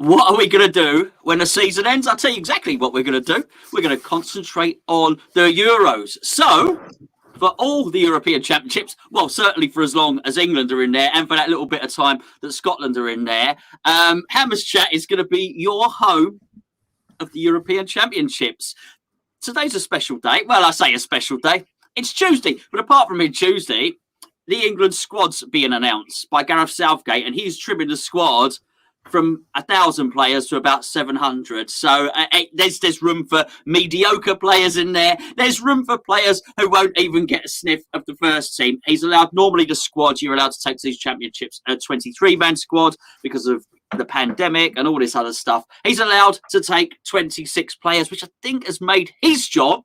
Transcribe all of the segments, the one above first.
what are we going to do when the season ends? I'll tell you exactly what we're going to do. We're going to concentrate on the Euros. So, for all the European Championships, well, certainly for as long as England are in there and for that little bit of time that Scotland are in there, Hammers Chat is going to be your home of the European Championships. Today's a special day. Well, I say a special day. It's Tuesday, but apart from being Tuesday, the England squad's being announced by Gareth Southgate, and he's trimming the squad from 1,000 players to about 700. So there's room for mediocre players in there. There's room for players who won't even get a sniff of the first team. He's allowed, normally the squad, you're allowed to take to these championships a 23-man squad because of the pandemic and all this other stuff. He's allowed to take 26 players, which I think has made his job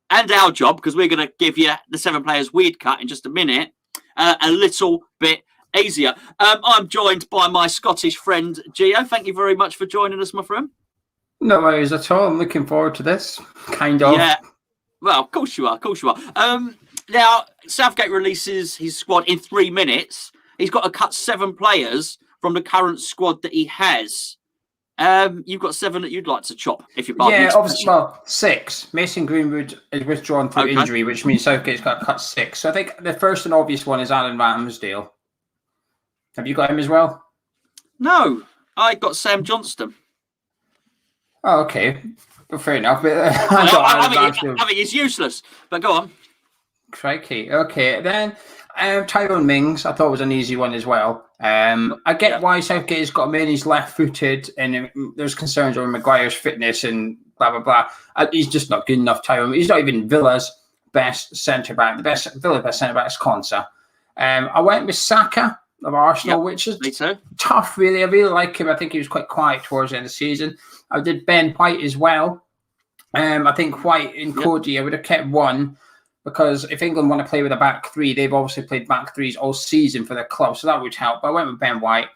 and our job, because we're going to give you the 7 players we'd cut in just a minute, a little bit easier. I'm joined by my Scottish friend, Geo. Thank you very much for joining us, my friend. No worries at all. I'm looking forward to this, kind of. Yeah, well, of course you are. Of course you are. Now, Southgate releases his squad in 3 minutes. He's got to cut 7 players from the current squad that he has. You've got 7 that you'd like to chop, if you're Yeah, obviously, well, 6. Mason Greenwood is withdrawn through injury, which means Southgate's got to cut 6. So I think the first and obvious one is Alan Ramsdale. Have you got him as well? No, I got Sam Johnston. Oh, okay. Well, fair enough. But, I mean, it's useless, but go on. Crikey. Okay, then Tyrone Mings, I thought was an easy one as well. I get why Southgate's got him in. He's left-footed, and there's concerns over Maguire's fitness and blah, blah, blah. He's just not good enough, Tyrone. He's not even Villa's best centre-back. Villa's best centre-back is Konsa. I went with Saka of Arsenal, which is tough, really. I really like him. I think he was quite quiet towards the end of the season. I did Ben White as well. I think White and Cody, I would have kept one, because if England want to play with a back 3, they've obviously played back 3s all season for their club, so that would help. But I went with Ben White.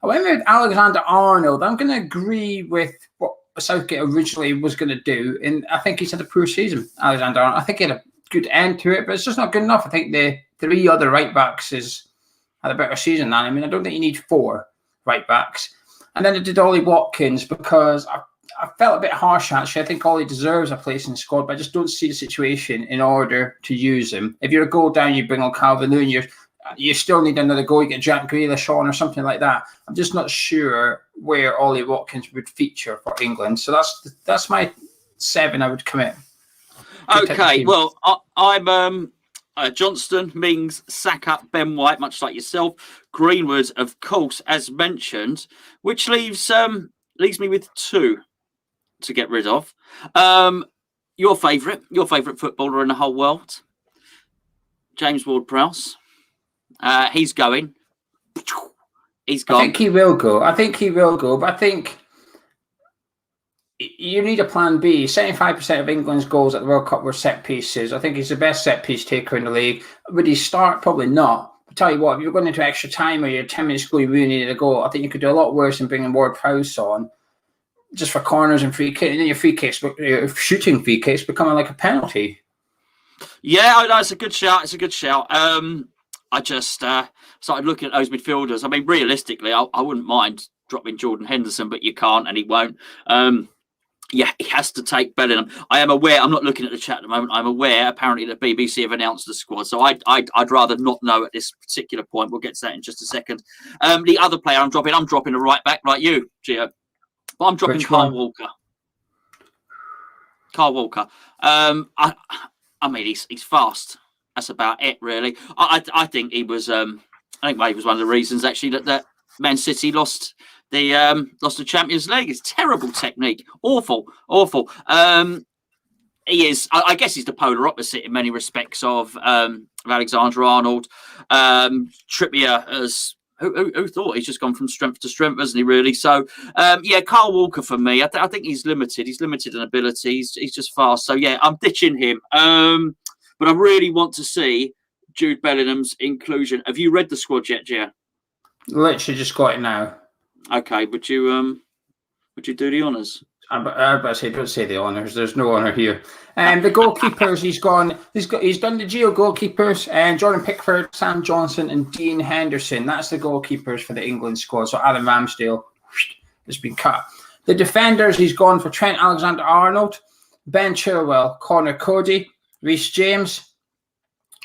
I went with Alexander-Arnold. I'm going to agree with what Southgate originally was going to do, and I think he's had a poor season, Alexander-Arnold. I think he had a good end to it, but it's just not good enough. I think the 3 other right-backs had a better season than him. I mean, I don't think you need 4 right-backs. And then I did Ollie Watkins because I felt a bit harsh, actually. I think Ollie deserves a place in the squad, but I just don't see the situation in order to use him. If you're a goal down, you bring on Calvert-Lewin, you still need another goal. You get Jack Grealish on or something like that. I'm just not sure where Ollie Watkins would feature for England. So that's my 7 I would commit. Okay, well, I'm Johnston, Mings, Saka, Ben White, much like yourself. Greenwood, of course, as mentioned, which leaves me with 2 to get rid of. Your favourite footballer in the whole world, James Ward-Prowse. He's going. He's gone. I think he will go, but I think you need a plan B. 75% of England's goals at the World Cup were set pieces. I think he's the best set piece taker in the league. Would he start? Probably not. But tell you what, if you're going into extra time or you're 10 minutes ago, you really needed a goal, I think you could do a lot worse than bringing Ward-Prowse on just for corners and free kicks. And then your shooting free kicks becoming like a penalty. Yeah, no, it's a good shout. I just started looking at those midfielders. I mean, realistically, I wouldn't mind dropping Jordan Henderson, but you can't, and he won't. Yeah, he has to take Bellingham. I am aware. I'm not looking at the chat at the moment. I'm aware. Apparently, the BBC have announced the squad, so I'd rather not know at this particular point. We'll get to that in just a second. The other player I'm dropping a right back like you, Gio, but I'm dropping Kyle Walker. Kyle Walker. I mean, he's fast. That's about it, really. I think he was. I think maybe was one of the reasons actually that Man City lost the Champions League. It's terrible technique, awful. He is. I guess he's the polar opposite in many respects of Alexander-Arnold. Trippier as who thought he's just gone from strength to strength, hasn't he? Really. So yeah, Kyle Walker for me. I think he's limited. He's limited in ability. He's just fast. So yeah, I'm ditching him. But I really want to see Jude Bellingham's inclusion. Have you read the squad yet, Gio? Literally just got it now. Okay, would you do the honours? I'm about to say, don't say the honours. There's no honour here. The goalkeepers, he's done the Geo goalkeepers, and Jordan Pickford, Sam Johnson, and Dean Henderson. That's the goalkeepers for the England squad. So Adam Ramsdale has been cut. The defenders, he's gone for Trent Alexander-Arnold, Ben Chilwell, Connor Cody, Reece James,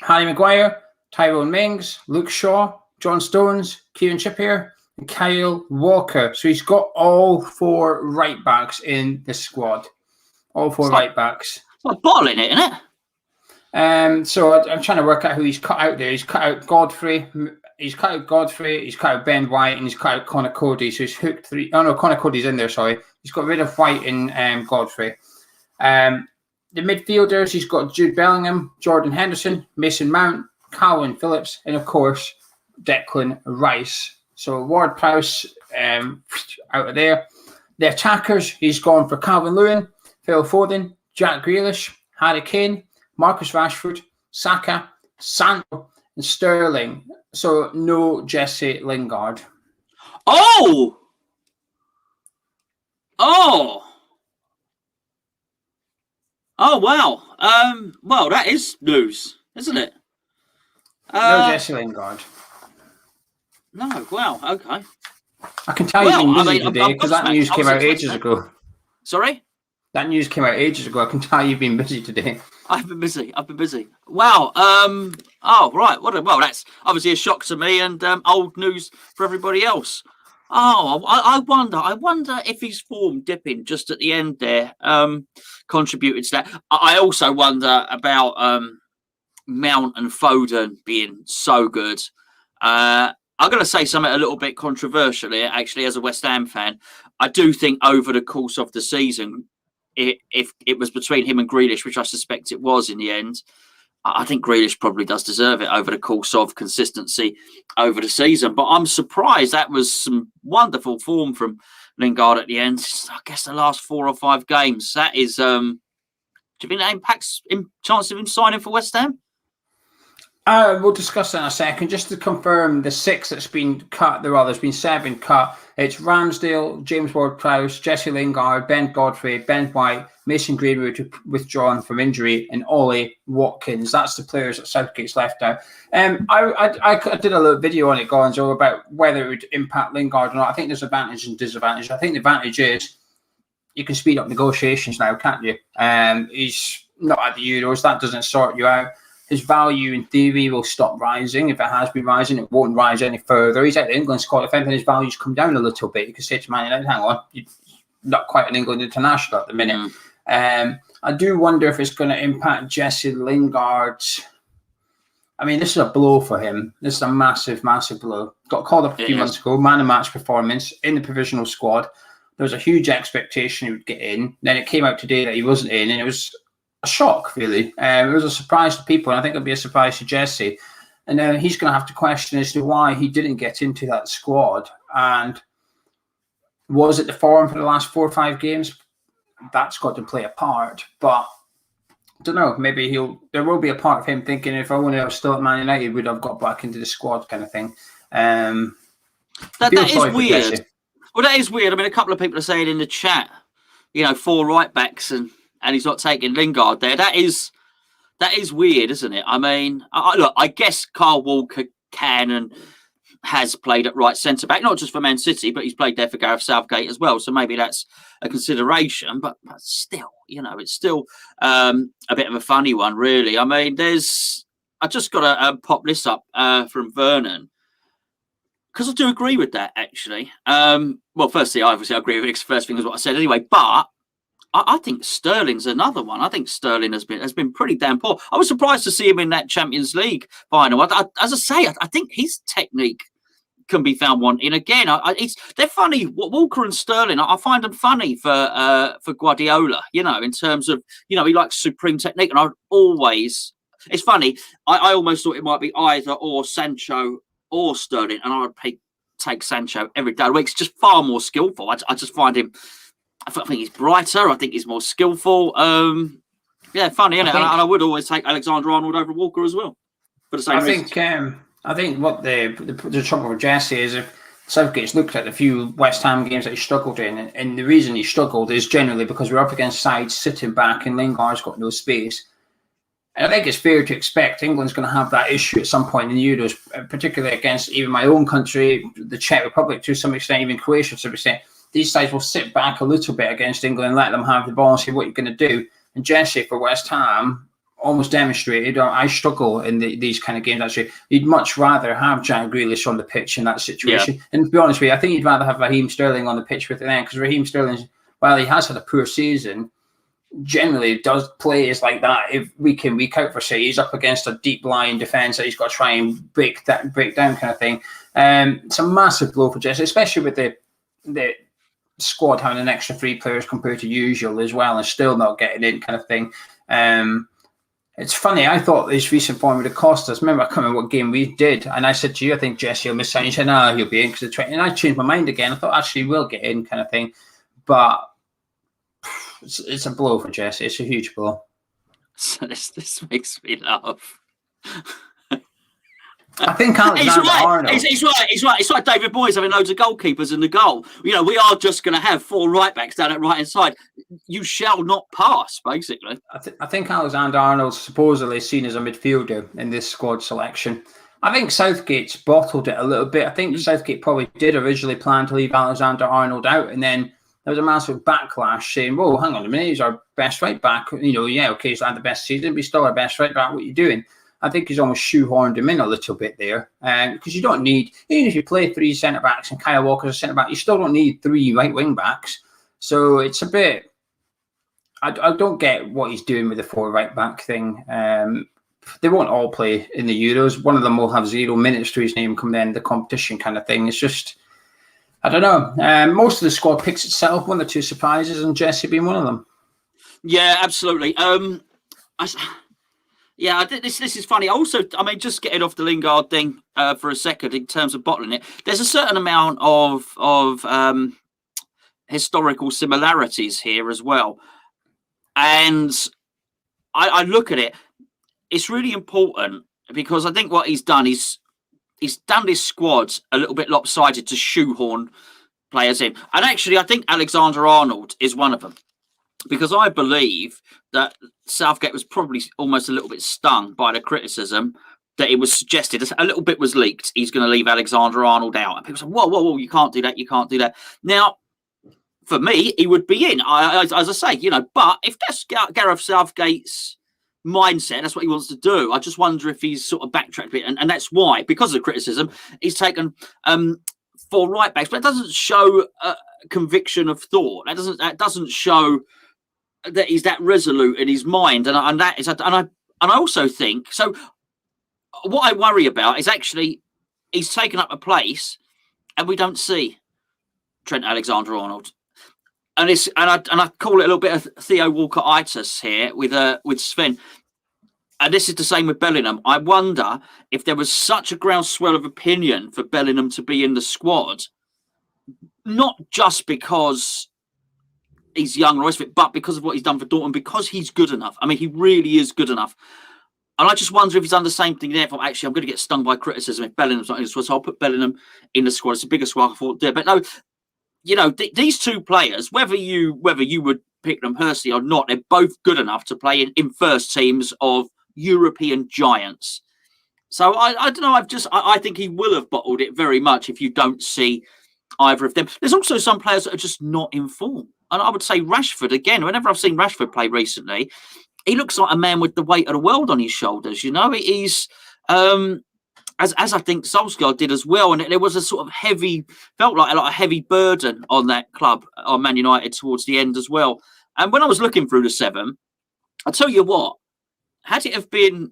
Harry Maguire, Tyrone Mings, Luke Shaw, John Stones, Kieran Trippier, and Kyle Walker. So he's got all 4 right backs in the squad. All 4 right backs. It's like bottling it, isn't it? So I'm trying to work out who he's cut out there. He's cut out Godfrey. He's cut out Ben White, and he's cut out Connor Cody. So he's hooked 3. Oh no, Connor Cody's in there. Sorry, he's got rid of White and Godfrey. The midfielders, he's got Jude Bellingham, Jordan Henderson, Mason Mount, Calvin Phillips, and of course Declan Rice. So Ward-Prowse out of there. The attackers, he's gone for Calvin Lewin, Phil Foden, Jack Grealish, Harry Kane, Marcus Rashford, Saka, Sancho, and Sterling. So no Jesse Lingard. Oh! Wow. Well, that is news, isn't it? No Jesse Lingard. No. Wow. Okay. I can tell you've been busy today because that news came out ages ago. Sorry? That news came out ages ago. I can tell you've been busy today. I've been busy. Wow. Oh, right. Well, that's obviously a shock to me and old news for everybody else. Oh, I wonder if his form dipping just at the end there contributed to that. I also wonder about Mount and Foden being so good. I'm going to say something a little bit controversial here, actually, as a West Ham fan. I do think over the course of the season, if it was between him and Grealish, which I suspect it was in the end, I think Grealish probably does deserve it over the course of consistency over the season. But I'm surprised. That was some wonderful form from Lingard at the end. I guess the last 4 or 5 games. That is, do you think that impacts chance of him signing for West Ham? We'll discuss that in a second. Just to confirm, the 6 that's been cut, there's been 7 cut. It's Ramsdale, James Ward-Prowse, Jesse Lingard, Ben Godfrey, Ben White, Mason Greenwood withdrawn from injury, and Ollie Watkins. That's the players that Southgate's left out. I did a little video on it, Gonzo, about whether it would impact Lingard or not. I think there's advantage and disadvantage. I think the advantage is you can speed up negotiations now, can't you? He's not at the Euros. That doesn't sort you out. His value, in theory, will stop rising. If it has been rising, it won't rise any further. He's at the England squad. If anything, his values come down a little bit. You can say to Man United, hang on, you're not quite an England international at the minute. I do wonder if it's going to impact Jesse Lingard. I mean, this is a blow for him. This is a massive, massive blow. Got called up a few months ago, man of match performance in the provisional squad. There was a huge expectation he would get in. Then it came out today that he wasn't in, and it was a shock, really. It was a surprise to people, and I think it'll be a surprise to Jesse. And then he's going to have to question as to why he didn't get into that squad. And was it the form for the last 4 or 5 games? That's got to play a part. But I don't know. Maybe there will be a part of him thinking, if I only was still at Man United, would have got back into the squad, kind of thing. That is weird. Well, that is weird. I mean, a couple of people are saying in the chat, 4 right backs and he's not taking Lingard there. That is weird, isn't it? I mean, look, I guess Kyle Walker can and has played at right centre back, not just for Man City, but he's played there for Gareth Southgate as well. So maybe that's a consideration. But still, it's still a bit of a funny one, really. I mean, I just got to pop this up from Vernon, because I do agree with that, actually. Well, firstly, obviously, I agree with it. First thing is what I said anyway, but I think Sterling's another one. I think Sterling has been pretty damn poor. I was surprised to see him in that Champions League final. As I say, I think his technique can be found wanting. Again, they're funny. Walker and Sterling, I find them funny for Guardiola. In terms of he likes supreme technique, and it's funny. I almost thought it might be either or Sancho or Sterling, and I would take Sancho every day of the week. It's just far more skillful. I just find him. I think he's brighter. I think he's more skillful. Funny, isn't it? And I would always take Alexander-Arnold over Walker as well, for the same reasons. I think what the trouble with Jesse is, if Southgate's looked at the few West Ham games that he struggled in, and the reason he struggled is generally because we're up against sides sitting back and Lingard's got no space. And I think it's fair to expect England's going to have that issue at some point in the Euros, particularly against even my own country, the Czech Republic, to some extent, even Croatia to some extent. these sides will sit back a little bit against England and let them have the ball and see what you're going to do. And Jesse for West Ham almost demonstrated, I struggle in these kind of games, actually. You'd much rather have Jack Grealish on the pitch in that situation. Yeah. And to be honest with you, I think you'd rather have Raheem Sterling on the pitch with them, because Raheem Sterling, while he has had a poor season, generally does plays like that week in, week out for City. He's up against a deep line defence that he's got to try and break down kind of thing. It's a massive blow for Jesse, especially with the squad having an extra 3 players compared to usual as well, and still not getting in kind of thing. It's funny, I thought this recent form would have cost us. Remember, I can't remember what game we did, and I said to you, I think Jesse will miss out. You said, no, he'll be in because of 20. And I changed my mind again. I thought, actually, he will get in kind of thing. But it's a blow for Jesse. It's a huge blow. So this makes me laugh. I think Alexander-Arnold. He's right. It's like David Moyes having loads of goalkeepers in the goal. We are just going to have 4 right backs down at right hand side. You shall not pass, basically. I think Alexander-Arnold's supposedly seen as a midfielder in this squad selection. I think Southgate's bottled it a little bit. I think Southgate probably did originally plan to leave Alexander-Arnold out, and then there was a massive backlash saying, "Whoa, hang on a minute, he's our best right back. He's had the best season, but he's still our best right back. What are you doing?" I think he's almost shoehorned him in a little bit there, because you don't need, even if you play 3 centre backs and Kyle Walker's a centre back, you still don't need 3 right wing backs. So it's a bit. I don't get what he's doing with the 4 right back thing. They won't all play in the Euros. One of them will have 0 minutes to his name come in the competition kind of thing. It's just, I don't know. Most of the squad picks itself. 1 or 2 surprises, and Jesse being one of them. Yeah, absolutely. Yeah, this is funny. Also, just getting off the Lingard thing for a second in terms of bottling it, there's a certain amount of historical similarities here as well. And I look at it, it's really important, because I think what he's done is he's done this squad a little bit lopsided to shoehorn players in. And actually, I think Alexander-Arnold is one of them, because I believe that Southgate was probably almost a little bit stung by the criticism that it was suggested, a little bit was leaked, he's going to leave Alexander-Arnold out. And people said, whoa, you can't do that, you can't do that. Now, for me, he would be in, as I say, but if that's Gareth Southgate's mindset, that's what he wants to do, I just wonder if he's sort of backtracked a bit. And that's why, because of the criticism, he's taken 4 right backs. But it doesn't show conviction of thought. That doesn't show that he's that resolute in his mind. And I also think, so what I worry about is actually he's taken up a place and we don't see Trent Alexander-Arnold. And I call it a little bit of Theo Walker-itis here with Sven. And this is the same with Bellingham. I wonder if there was such a groundswell of opinion for Bellingham to be in the squad, not just because he's young, but because of what he's done for Dortmund, because he's good enough. I mean, he really is good enough. And I just wonder if he's done the same thing there. Actually, I'm going to get stung by criticism if Bellingham's not in the squad, so I'll put Bellingham in the squad. It's a bigger squad I thought there. But no, these 2 players, whether you would pick them personally or not, they're both good enough to play in first teams of European giants. So I don't know. I think he will have bottled it very much if you don't see either of them. There's also some players that are just not in form. And I would say Rashford, again, whenever I've seen Rashford play recently, he looks like a man with the weight of the world on his shoulders. He's, as I think Solskjaer did as well. And there was a sort of felt like a heavy burden on that club, on Man United, towards the end as well. And when I was looking through the 7, I'll tell you what, had it have been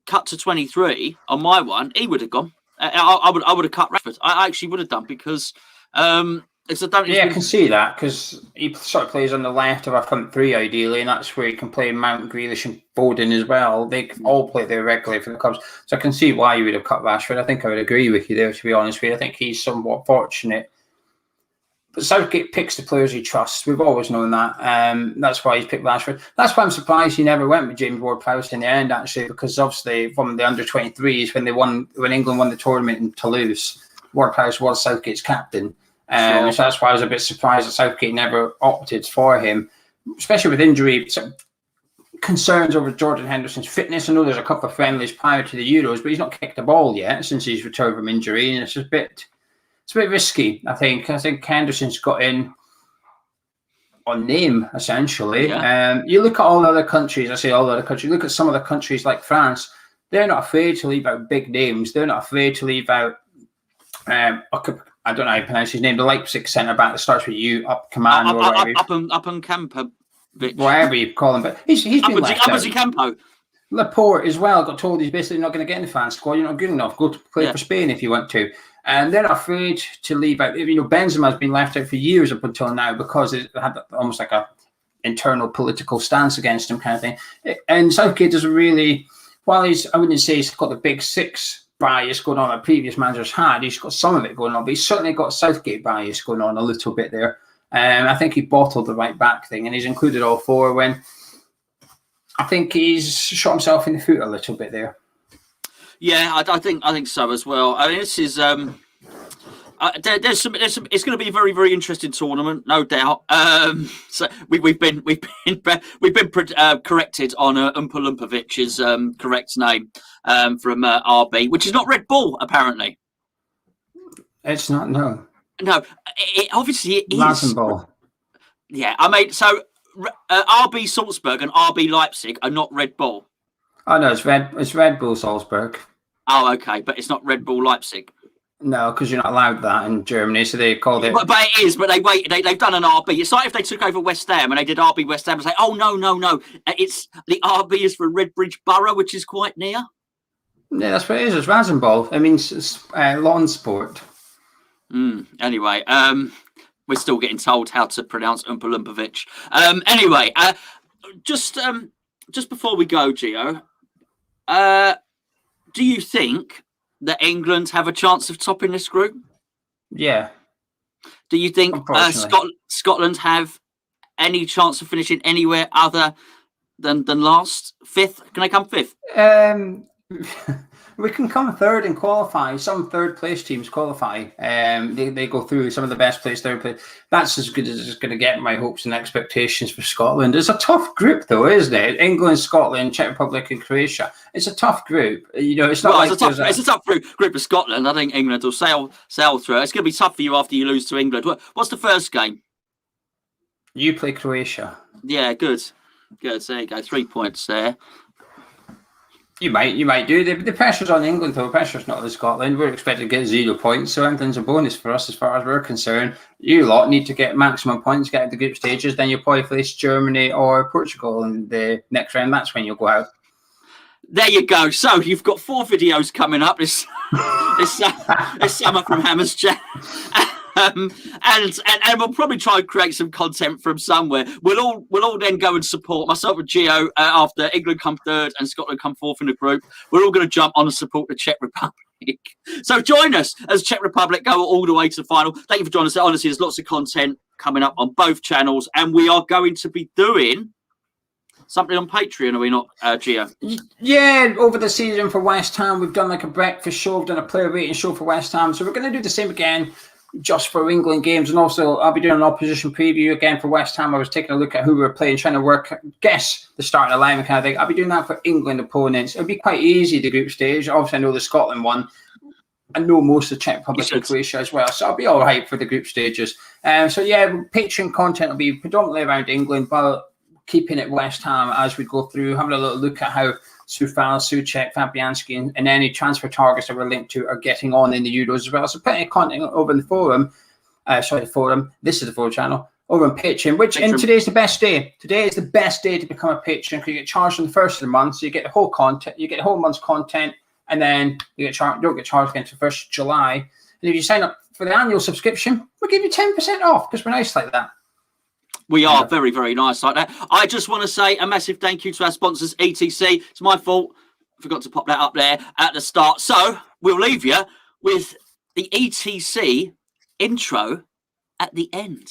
cut to 23 on my one, he would have gone. I would have cut Rashford. I actually would have done, because I can see that, because he sort of plays on the left of our front 3 ideally, and that's where he can play Mount, Grealish and Foden as well. They all play there regularly for the clubs, so I can see why you would have cut Rashford. I think I would agree with you there, to be honest with you. I think he's somewhat fortunate. But Southgate picks the players he trusts. We've always known that. That's why he's picked Rashford. That's why I'm surprised he never went with James Ward-Prowse in the end, actually, because obviously from the under-23s, when England won the tournament in Toulouse, Ward-Prowse was Southgate's captain. So that's why I was a bit surprised that Southgate never opted for him, especially with injury concerns over Jordan Henderson's fitness. I know there's a couple of friendlies prior to the Euros, but he's not kicked the ball yet since he's returned from injury, and it's just a bit it's a bit risky. I think Henderson's got in on name essentially. Yeah. You look at all the other countries. I say all the other countries. Look at some of the countries like France. They're not afraid to leave out big names. They're not afraid to leave out. I don't know how you pronounce his name. The Leipzig centre back that starts with U, up command or whatever. Up and Campo. Whatever you call him, but he's been left out. Campo. Laporte as well got told he's basically not going to get in the fan squad. You're not good enough. Go to play for Spain if you want to. And they're not afraid to leave out. Benzema's been left out for years up until now because it had almost like a internal political stance against him kind of thing. And Southgate doesn't really, while I wouldn't say he's got the big six bias going on that previous managers had, he's got some of it going on, but he's certainly got Southgate bias going on a little bit there. I think he bottled the right back thing, and he's included all four when I think he's shot himself in the foot a little bit there. Yeah, I think so as well. I mean, this is there's some. It's going to be a very, very interesting tournament, no doubt. So we've been corrected on Umpa Lumpovic's correct name from RB, which is not Red Bull apparently. It's not. No, obviously it is. Rasenball. Yeah, I mean, so RB Salzburg and RB Leipzig are not Red Bull. Oh no, it's Red Bull Salzburg. Oh, okay, but it's not Red Bull Leipzig. No, because you're not allowed that in Germany, so they called it. But it is. But they've done an RB. It's like if they took over West Ham and they did RB West Ham and say, "Oh no, it's the RB is for Redbridge Borough, which is quite near." Yeah, that's what it is. It's Rasenball. I mean, it's lawn sport. Anyway, we're still getting told how to pronounce Umpa Lumpovic. Anyway, just before we go, Geo, do you think that England have a chance of topping this group? Yeah. Do you think Scotland have any chance of finishing anywhere other than last? Fifth? Can they come fifth? We can come third and qualify. Some third place teams qualify. They go through. Some of the best place, third place. That's as good as it's going to get. My hopes and expectations for Scotland. It's a tough group, though, isn't it? England, Scotland, Czech Republic, and Croatia. It's a tough group. It's not it's a tough group of Scotland. I think England will sail through. It's going to be tough for you after you lose to England. What's the first game? You play Croatia. Yeah, good. There you go. 3 points there. You might do. The pressure's on England, though. The pressure's not on Scotland. We're expected to get 0 points, so anything's a bonus for us as far as we're concerned. You lot need to get maximum points, get out the group stages, then you'll probably face Germany or Portugal in the next round. That's when you'll go out. There you go. So you've got 4 videos coming up this summer from Hammer's Chat. And we'll probably try and create some content from somewhere. We'll all then go and support myself and Geo after England come third and Scotland come fourth in the group. We're all going to jump on and support the Czech Republic. So join us as Czech Republic go all the way to the final. Thank you for joining us. Honestly, there's lots of content coming up on both channels, and we are going to be doing something on Patreon, are we not, Geo? Yeah, over the season for West Ham, we've done like a breakfast show, we've done a player rating show for West Ham, so we're going to do the same again, just for England games, and also I'll be doing an opposition preview again for West Ham. I was taking a look at who we were playing, trying to guess the starting alignment kind of thing. I'll be doing that for England opponents. It'll be quite easy, the group stage. Obviously, I know the Scotland one. I know most of the Czech Republic and Croatia as well, so I'll be all right for the group stages. So yeah, Patreon content will be predominantly around England, but keeping it West Ham as we go through, having a little look at how Soufal, Souček, Fabianski, and any transfer targets that we're linked to are getting on in the Euros as well. So plenty of content over in the forum. The forum. This is the forum channel over on Patreon. And today's the best day. Today is the best day to become a patron because you get charged on the first of the month. So you get the whole content. You get the whole month's content, and then you don't get charged again until 1st of July. And if you sign up for the annual subscription, we'll give you 10% off because we're nice like that. We are very, very nice like that. I just want to say a massive thank you to our sponsors, ETC. It's my fault. I forgot to pop that up there at the start. So we'll leave you with the ETC intro at the end.